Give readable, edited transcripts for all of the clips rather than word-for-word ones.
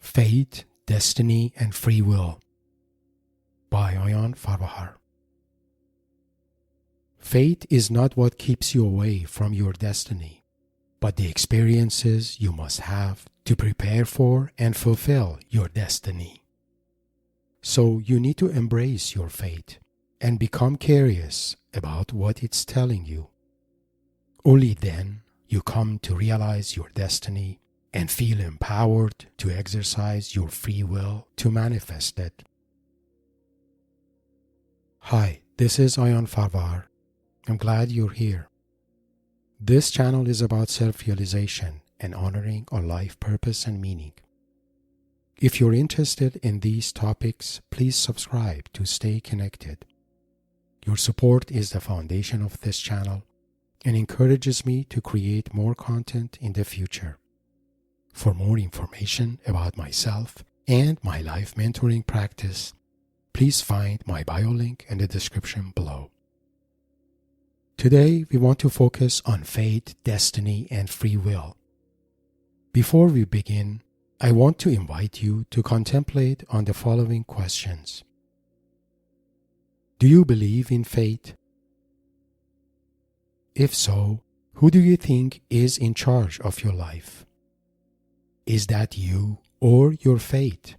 Fate, Destiny, and Free Will by Ayan Farbahar. Fate is not what keeps you away from your destiny, but the experiences you must have to prepare for and fulfill your destiny. So you need to embrace your fate and become curious about what it's telling you. Only then you come to realize your destiny and feel empowered to exercise your free will to manifest it. Hi, this is Ayan Farbahar. I'm glad you're here. This channel is about self-realization and honoring our life purpose and meaning. If you're interested in these topics, please subscribe to stay connected. Your support is the foundation of this channel and encourages me to create more content in the future. For more information about myself and my life mentoring practice, please find my bio link in the description below. Today, we want to focus on fate, destiny, and free will. Before we begin, I want to invite you to contemplate on the following questions. Do you believe in fate? If so, who do you think is in charge of your life? Is that you or your fate?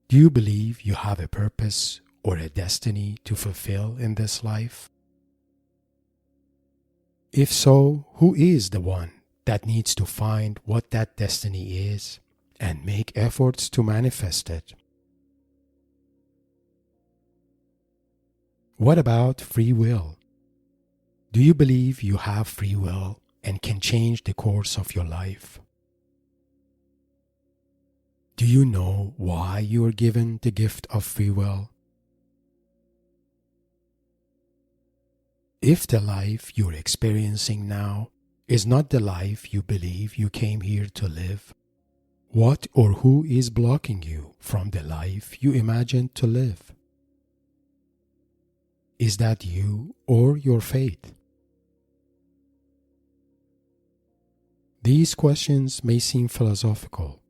Do you believe you have a purpose or a destiny to fulfill in this life? If so, who is the one that needs to find what that destiny is and make efforts to manifest it? What about free will? Do you believe you have free will and can change the course of your life? Do you know why you are given the gift of free will? If the life you're experiencing now is not the life you believe you came here to live, what or who is blocking you from the life you imagined to live? Is that you or your fate? These questions may seem philosophical,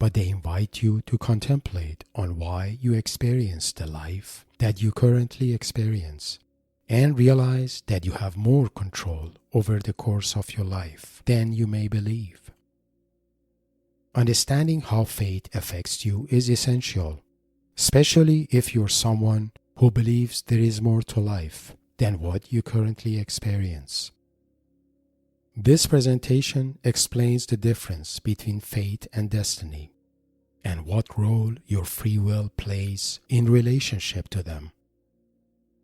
but they invite you to contemplate on why you experience the life that you currently experience and realize that you have more control over the course of your life than you may believe. Understanding how fate affects you is essential, especially if you're someone who believes there is more to life than what you currently experience. This presentation explains the difference between fate and destiny and what role your free will plays in relationship to them.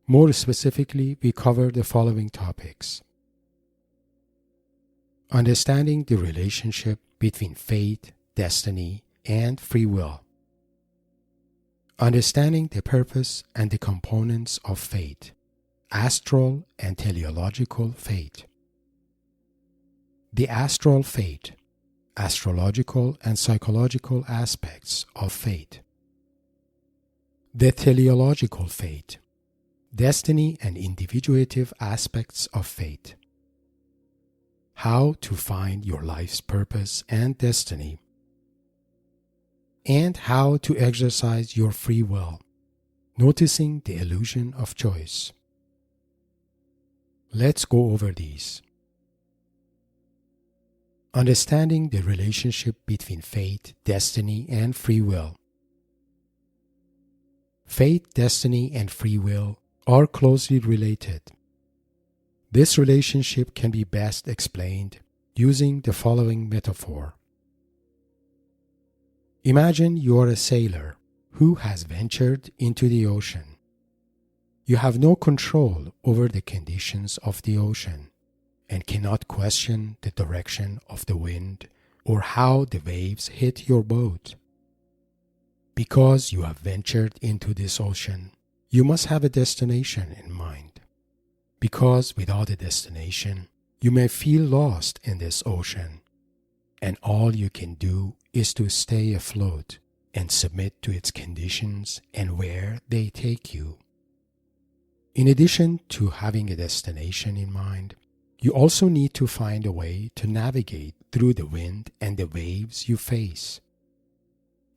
More specifically, we cover the following topics. Understanding the relationship between fate, destiny, and free will. Understanding the purpose and the components of fate, astral and teleological fate. The astral fate, astrological and psychological aspects of fate. The teleological fate, destiny and individuative aspects of fate. How to find your life's purpose and destiny. And how to exercise your free will, noticing the illusion of choice. Let's go over these. Understanding the relationship between fate, destiny, and free will. Fate, destiny, and free will are closely related. This relationship can be best explained using the following metaphor. Imagine you are a sailor who has ventured into the ocean. You have no control over the conditions of the ocean and cannot question the direction of the wind or how the waves hit your boat. Because you have ventured into this ocean, you must have a destination in mind. Because without a destination, you may feel lost in this ocean, and all you can do is to stay afloat and submit to its conditions and where they take you. In addition to having a destination in mind, You also need to find a way to navigate through the wind and the waves you face.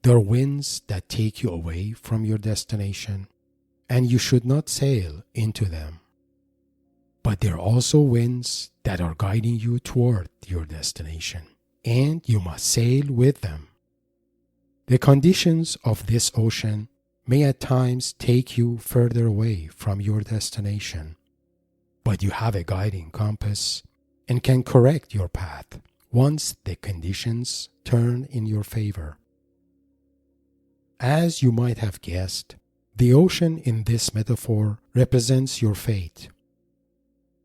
There are winds that take you away from your destination, and you should not sail into them. But there are also winds that are guiding you toward your destination, and you must sail with them. The conditions of this ocean may at times take you further away from your destination, but you have a guiding compass and can correct your path once the conditions turn in your favor. As you might have guessed, the ocean in this metaphor represents your fate.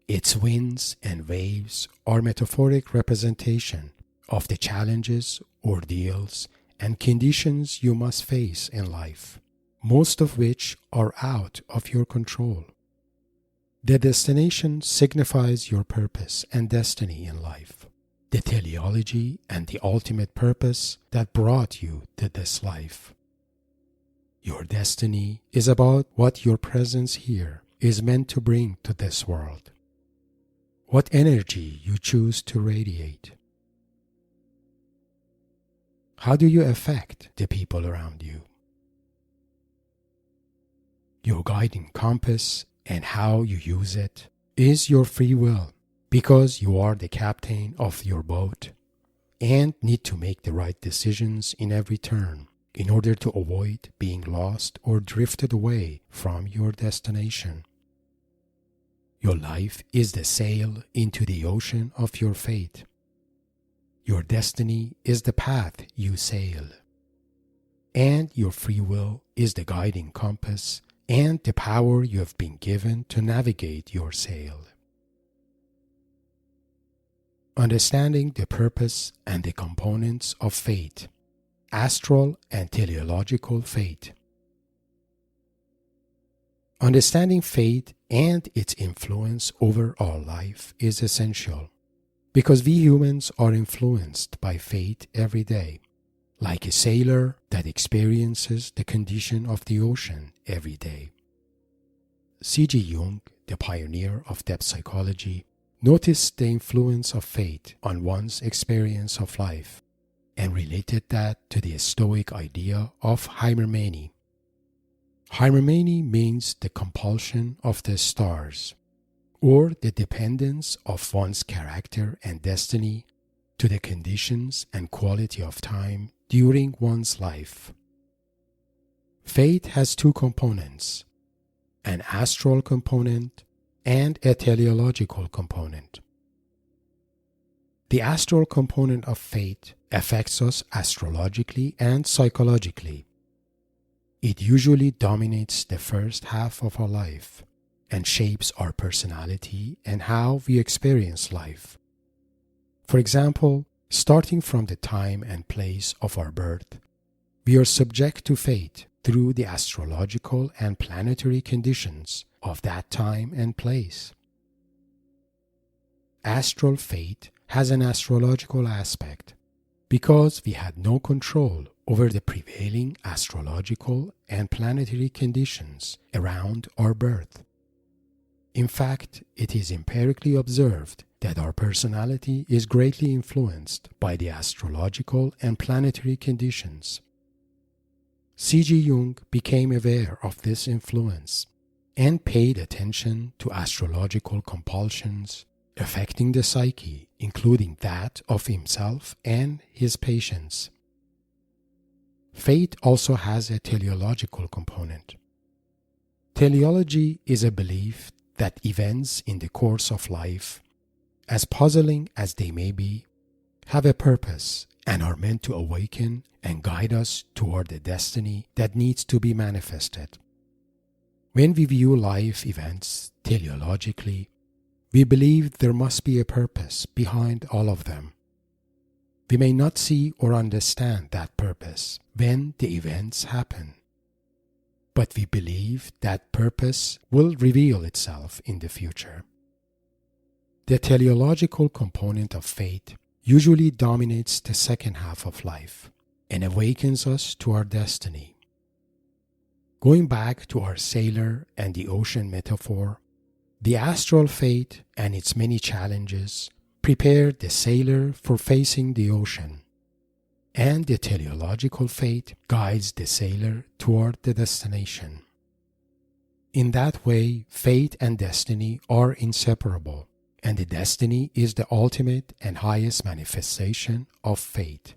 Its winds and waves are metaphoric representation of the challenges, ordeals, and conditions you must face in life, most of which are out of your control. The destination signifies your purpose and destiny in life, the teleology and the ultimate purpose that brought you to this life. Your destiny is about what your presence here is meant to bring to this world, what energy you choose to radiate. How do you affect the people around you? Your guiding compass and how you use it is your free will, because you are the captain of your boat and need to make the right decisions in every turn in order to avoid being lost or drifted away from your destination. Your life is the sail into the ocean of your fate. Your destiny is the path you sail, and your free will is the guiding compass and the power you have been given to navigate your sail. Understanding the purpose and the components of fate, astral and teleological fate. Understanding fate and its influence over our life is essential, because we humans are influenced by fate every day, like a sailor that experiences the condition of the ocean every day. C.G. Jung, the pioneer of depth psychology, noticed the influence of fate on one's experience of life and related that to the Stoic idea of hymermene. Hymermene means the compulsion of the stars, or the dependence of one's character and destiny to the conditions and quality of time during one's life. Fate has two components, an astral component and a teleological component. The astral component of fate affects us astrologically and psychologically. It usually dominates the first half of our life and shapes our personality and how we experience life. For example, starting from the time and place of our birth, we are subject to fate through the astrological and planetary conditions of that time and place. Astral fate has an astrological aspect because we had no control over the prevailing astrological and planetary conditions around our birth. In fact, it is empirically observed that our personality is greatly influenced by the astrological and planetary conditions. C.G. Jung became aware of this influence and paid attention to astrological compulsions affecting the psyche, including that of himself and his patients. Fate also has a teleological component. Teleology is a belief that events in the course of life, as puzzling as they may be, have a purpose and are meant to awaken and guide us toward the destiny that needs to be manifested. When we view life events teleologically, we believe there must be a purpose behind all of them. We may not see or understand that purpose when the events happen, but we believe that purpose will reveal itself in the future. The teleological component of fate usually dominates the second half of life and awakens us to our destiny. Going back to our sailor and the ocean metaphor, The astral fate and its many challenges prepare the sailor for facing the ocean, and the teleological fate guides the sailor toward the destination. In that way, fate and destiny are inseparable, and the destiny is the ultimate and highest manifestation of fate.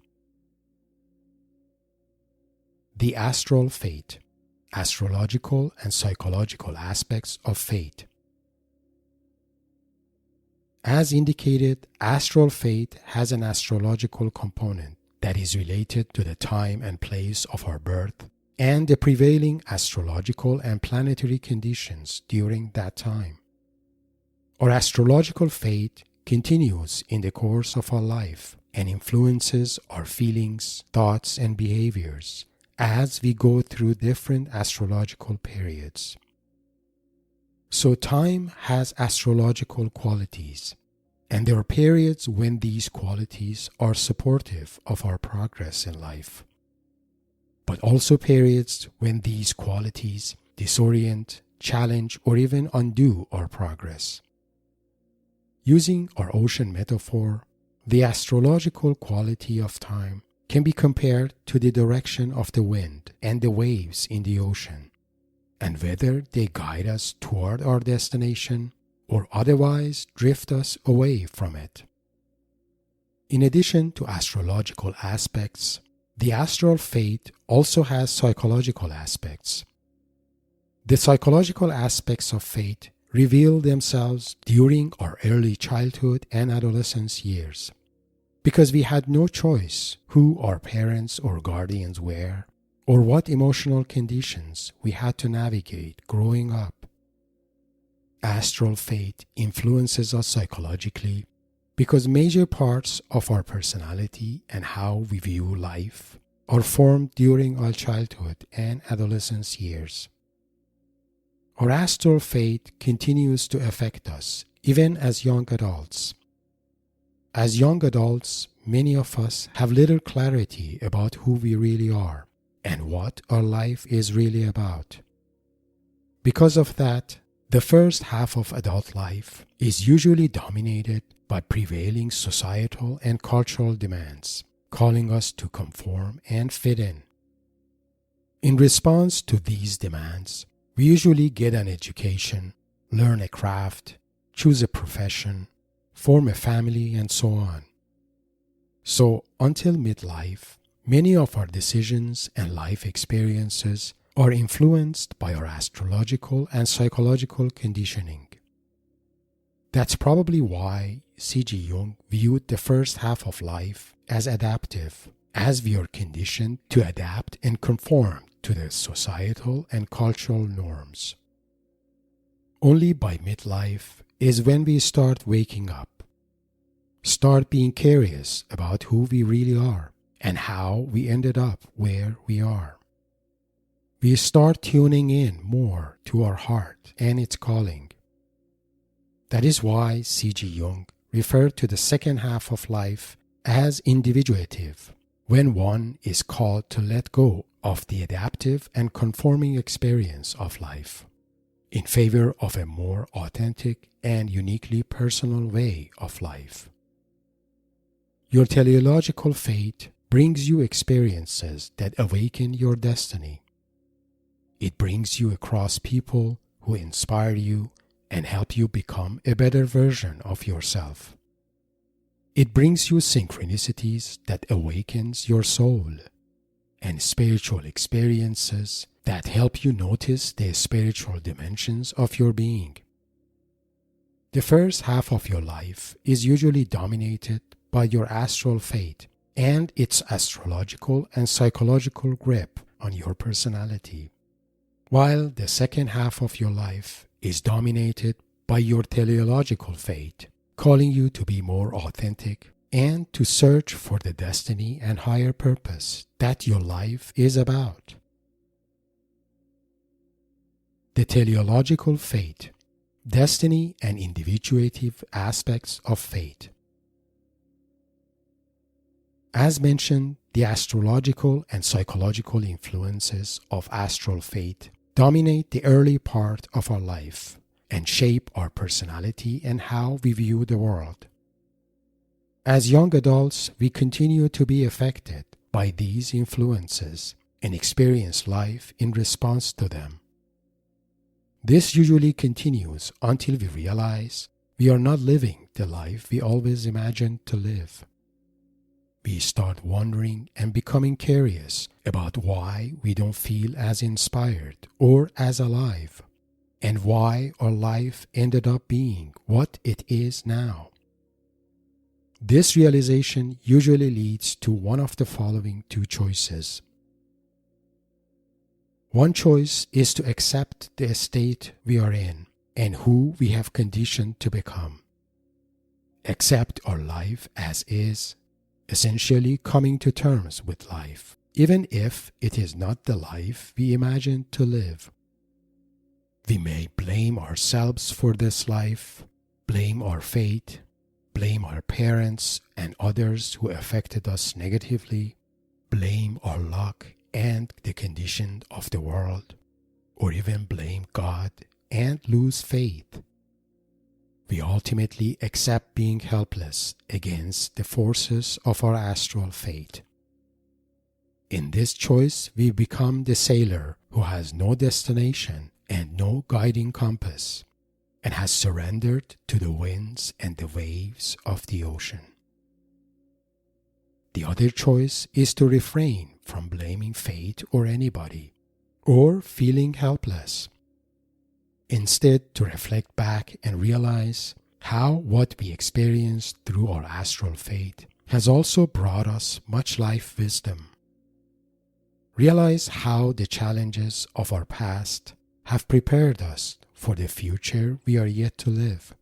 The astral fate, astrological and psychological aspects of fate. As indicated, astral fate has an astrological component that is related to the time and place of our birth and the prevailing astrological and planetary conditions during that time. Our astrological fate continues in the course of our life and influences our feelings, thoughts, and behaviors as we go through different astrological periods. So time has astrological qualities, and there are periods when these qualities are supportive of our progress in life, but also periods when these qualities disorient, challenge, or even undo our progress. Using our ocean metaphor, the astrological quality of time can be compared to the direction of the wind and the waves in the ocean, and whether they guide us toward our destination or otherwise drift us away from it. In addition to astrological aspects, the astral fate also has psychological aspects. The psychological aspects of fate reveal themselves during our early childhood and adolescence years, because we had no choice who our parents or guardians were, or what emotional conditions we had to navigate growing up. Astral fate influences us psychologically because major parts of our personality and how we view life are formed during our childhood and adolescence years. Our astral fate continues to affect us even as young adults. As young adults, many of us have little clarity about who we really are and what our life is really about. Because of that, the first half of adult life is usually dominated by prevailing societal and cultural demands, calling us to conform and fit in. In response to these demands, we usually get an education, learn a craft, choose a profession, form a family, and so on. So, until midlife, many of our decisions and life experiences are influenced by our astrological and psychological conditioning. That's probably why C.G. Jung viewed the first half of life as adaptive, as we are conditioned to adapt and conform to the societal and cultural norms. Only by midlife is when we start waking up, start being curious about who we really are and how we ended up where we are. We start tuning in more to our heart and its calling. That is why C.G. Jung referred to the second half of life as individuative, when one is called to let go of the adaptive and conforming experience of life in favor of a more authentic and uniquely personal way of life. Your teleological fate brings you experiences that awaken your destiny. It brings you across people who inspire you and help you become a better version of yourself. It brings you synchronicities that awakens your soul and spiritual experiences that help you notice the spiritual dimensions of your being. The first half of your life is usually dominated by your astral fate and its astrological and psychological grip on your personality, while the second half of your life is dominated by your teleological fate, calling you to be more authentic and to search for the destiny and higher purpose that your life is about. The teleological fate, destiny and individuative aspects of fate. As mentioned, the astrological and psychological influences of astral fate dominate the early part of our life and shape our personality and how we view the world. As young adults, we continue to be affected by these influences and experience life in response to them. This usually continues until we realize we are not living the life we always imagined to live. We start wondering and becoming curious about why we don't feel as inspired or as alive, and why our life ended up being what it is now. This realization usually leads to one of the following two choices. One choice is to accept the state we are in and who we have conditioned to become. Accept our life as is, essentially coming to terms with life, even if it is not the life we imagined to live. We may blame ourselves for this life, blame our fate, blame our parents and others who affected us negatively, blame our luck and the condition of the world, or even blame God and lose faith. We ultimately accept being helpless against the forces of our astral fate. In this choice, we become the sailor who has no destination and no guiding compass, and has surrendered to the winds and the waves of the ocean. The other choice is to refrain from blaming fate or anybody, or feeling helpless. Instead, to reflect back and realize how what we experienced through our astral fate has also brought us much life wisdom. Realize how the challenges of our past have prepared us for the future we are yet to live.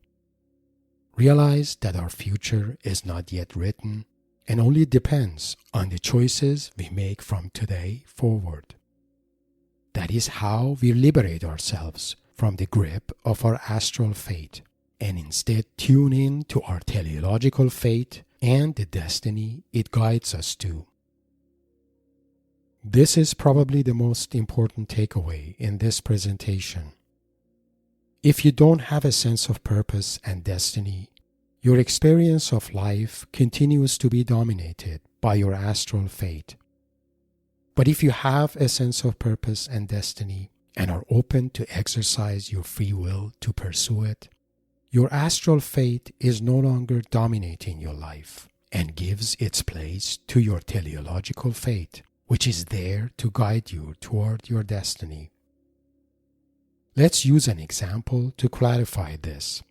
Realize that our future is not yet written and only depends on the choices we make from today forward. That is how we liberate ourselves from the grip of our astral fate and instead tune in to our teleological fate and the destiny it guides us to. This is probably the most important takeaway in this presentation. If you don't have a sense of purpose and destiny, your experience of life continues to be dominated by your astral fate. But if you have a sense of purpose and destiny and are open to exercise your free will to pursue it, your astral fate is no longer dominating your life and gives its place to your teleological fate, which is there to guide you toward your destiny. Let's use an example to clarify this.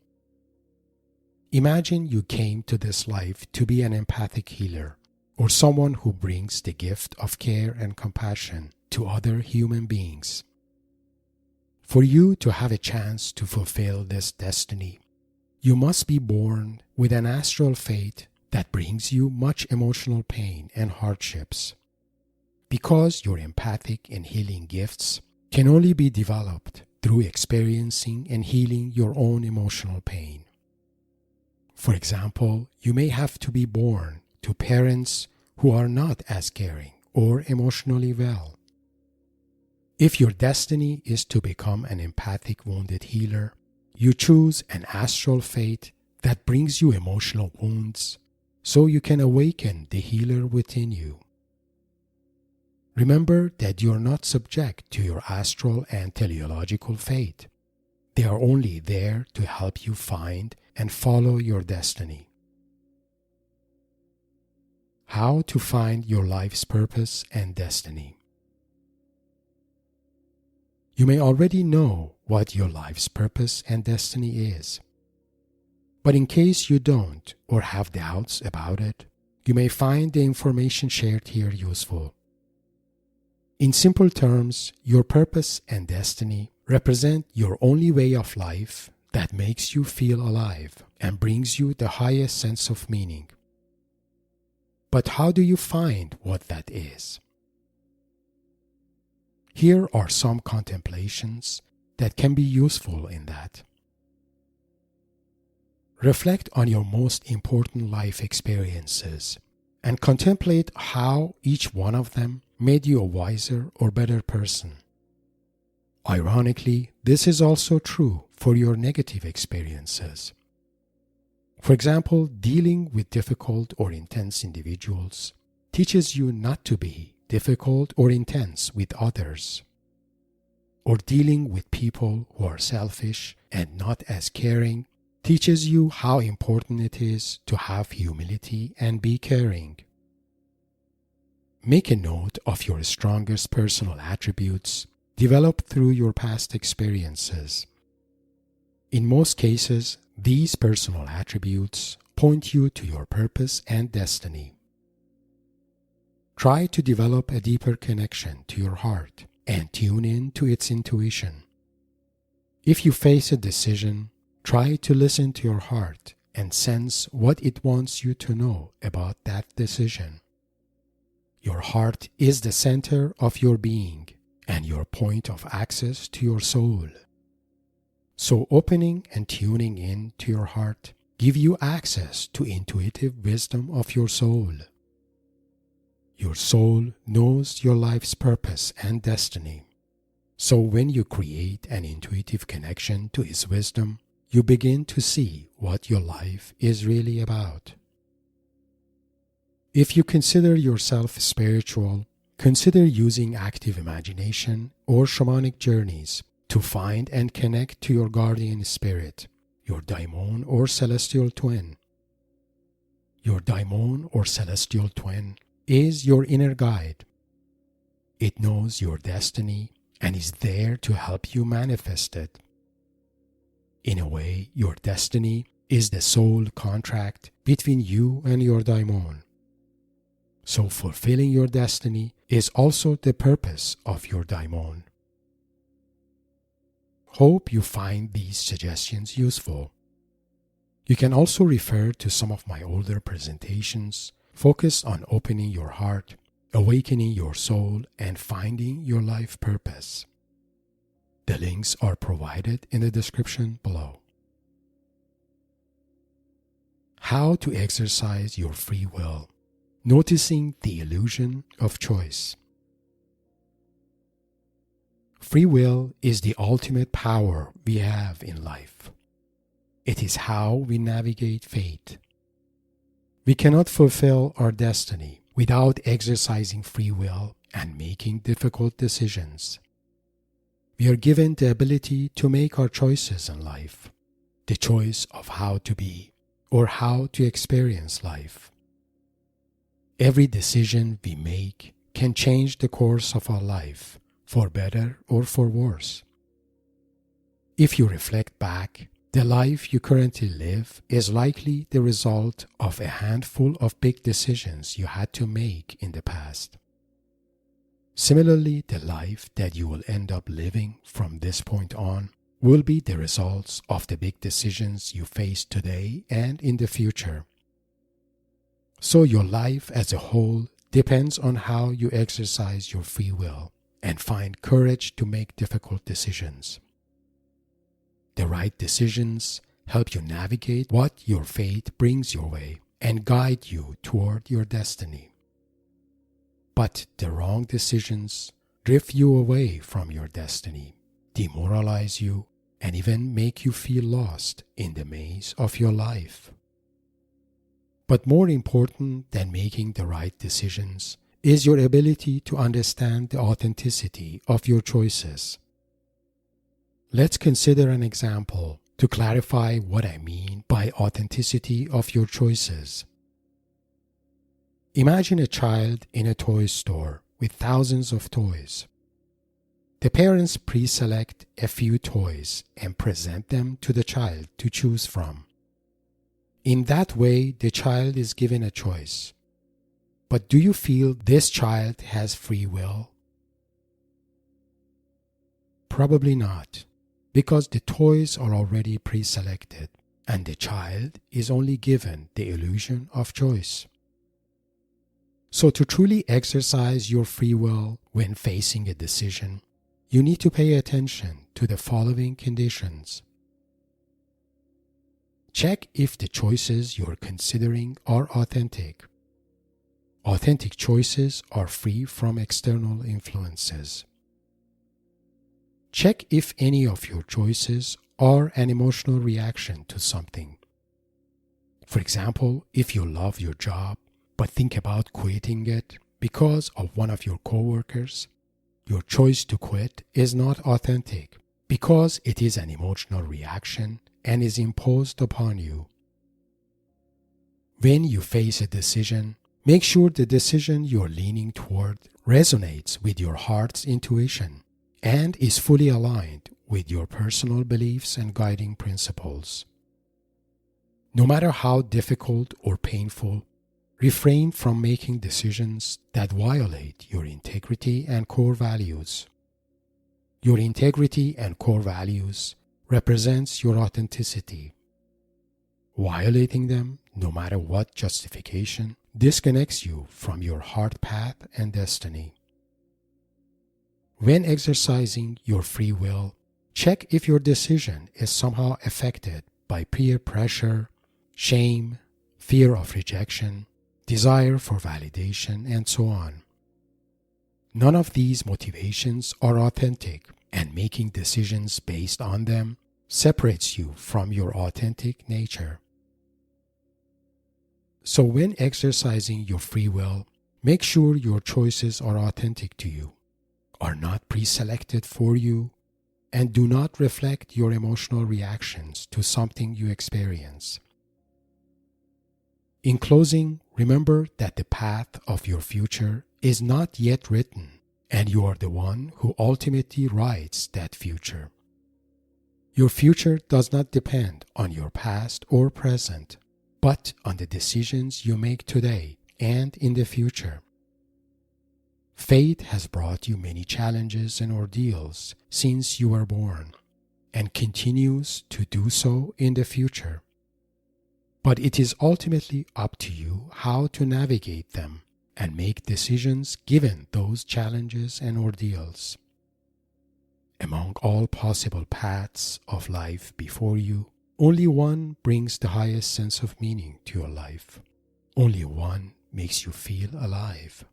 Imagine you came to this life to be an empathic healer, or someone who brings the gift of care and compassion to other human beings. For you to have a chance to fulfill this destiny, you must be born with an astral fate that brings you much emotional pain and hardships. Because your empathic and healing gifts can only be developed through experiencing and healing your own emotional pain. For example, you may have to be born to parents who are not as caring or emotionally well. If your destiny is to become an empathic wounded healer, you choose an astral fate that brings you emotional wounds so you can awaken the healer within you. Remember that you are not subject to your astral and teleological fate. They are only there to help you find and follow your destiny. How to find your life's purpose and destiny. You may already know what your life's purpose and destiny is. But in case you don't or have doubts about it, you may find the information shared here useful. In simple terms, your purpose and destiny represent your only way of life that makes you feel alive and brings you the highest sense of meaning. But how do you find what that is? Here are some contemplations that can be useful in that. Reflect on your most important life experiences and contemplate how each one of them made you a wiser or better person. Ironically, this is also true for your negative experiences. For example, dealing with difficult or intense individuals teaches you not to be difficult or intense with others. Or dealing with people who are selfish and not as caring teaches you how important it is to have humility and be caring. Make a note of your strongest personal attributes developed through your past experiences. In most cases, these personal attributes point you to your purpose and destiny. Try to develop a deeper connection to your heart and tune in to its intuition. If you face a decision, try to listen to your heart and sense what it wants you to know about that decision. Your heart is the center of your being and your point of access to your soul. So opening and tuning in to your heart give you access to intuitive wisdom of your soul. Your soul knows your life's purpose and destiny. So when you create an intuitive connection to its wisdom, you begin to see what your life is really about. If you consider yourself spiritual, consider using active imagination or shamanic journeys to find and connect to your guardian spirit, your daimon or celestial twin. Your daimon or celestial twin is your inner guide. It knows your destiny and is there to help you manifest it. In a way, your destiny is the soul contract between you and your daimon. So fulfilling your destiny is also the purpose of your daimon. Hope you find these suggestions useful. You can also refer to some of my older presentations focused on opening your heart, awakening your soul, and finding your life purpose. The links are provided in the description below. How to exercise your free will. Noticing the illusion of choice. Free will is the ultimate power we have in life. It is how we navigate fate. We cannot fulfill our destiny without exercising free will and making difficult decisions. We are given the ability to make our choices in life, the choice of how to be or how to experience life. Every decision we make can change the course of our life, for better or for worse. If you reflect back, the life you currently live is likely the result of a handful of big decisions you had to make in the past. Similarly, the life that you will end up living from this point on will be the results of the big decisions you face today and in the future. So your life as a whole depends on how you exercise your free will and find courage to make difficult decisions. The right decisions help you navigate what your fate brings your way and guide you toward your destiny. But the wrong decisions drift you away from your destiny, demoralize you, and even make you feel lost in the maze of your life. But more important than making the right decisions is your ability to understand the authenticity of your choices. Let's consider an example to clarify what I mean by authenticity of your choices. Imagine a child in a toy store with thousands of toys. The parents pre-select a few toys and present them to the child to choose from. In that way, the child is given a choice. But do you feel this child has free will? Probably not, because the toys are already pre-selected and the child is only given the illusion of choice. So to truly exercise your free will when facing a decision, you need to pay attention to the following conditions. Check if the choices you're considering are authentic. Authentic choices are free from external influences. Check if any of your choices are an emotional reaction to something. For example, if you love your job but think about quitting it because of one of your coworkers, your choice to quit is not authentic because it is an emotional reaction and is imposed upon you. When you face a decision, make sure the decision you're leaning toward resonates with your heart's intuition and is fully aligned with your personal beliefs and guiding principles. No matter how difficult or painful, refrain from making decisions that violate your integrity and core values. Your integrity and core values represents your authenticity. Violating them, no matter what justification, disconnects you from your heart path and destiny. When exercising your free will, check if your decision is somehow affected by peer pressure, shame, fear of rejection, desire for validation, and so on. None of these motivations are authentic, and making decisions based on them separates you from your authentic nature. So when exercising your free will, make sure your choices are authentic to you, are not pre-selected for you, and do not reflect your emotional reactions to something you experience. In closing, remember that the path of your future is not yet written, and you are the one who ultimately writes that future. Your future does not depend on your past or present, but on the decisions you make today and in the future. Fate has brought you many challenges and ordeals since you were born, and continues to do so in the future. But it is ultimately up to you how to navigate them and make decisions given those challenges and ordeals. Among all possible paths of life before you, only one brings the highest sense of meaning to your life. Only one makes you feel alive.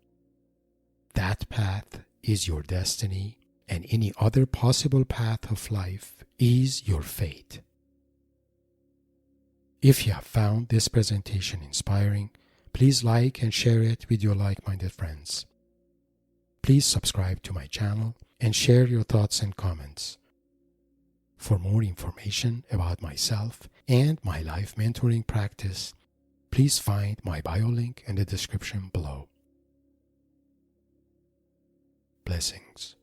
That path is your destiny, and any other possible path of life is your fate. If you have found this presentation inspiring, please like and share it with your like-minded friends. Please subscribe to my channel and share your thoughts and comments. For more information about myself and my life mentoring practice, please find my bio link in the description below. Blessings.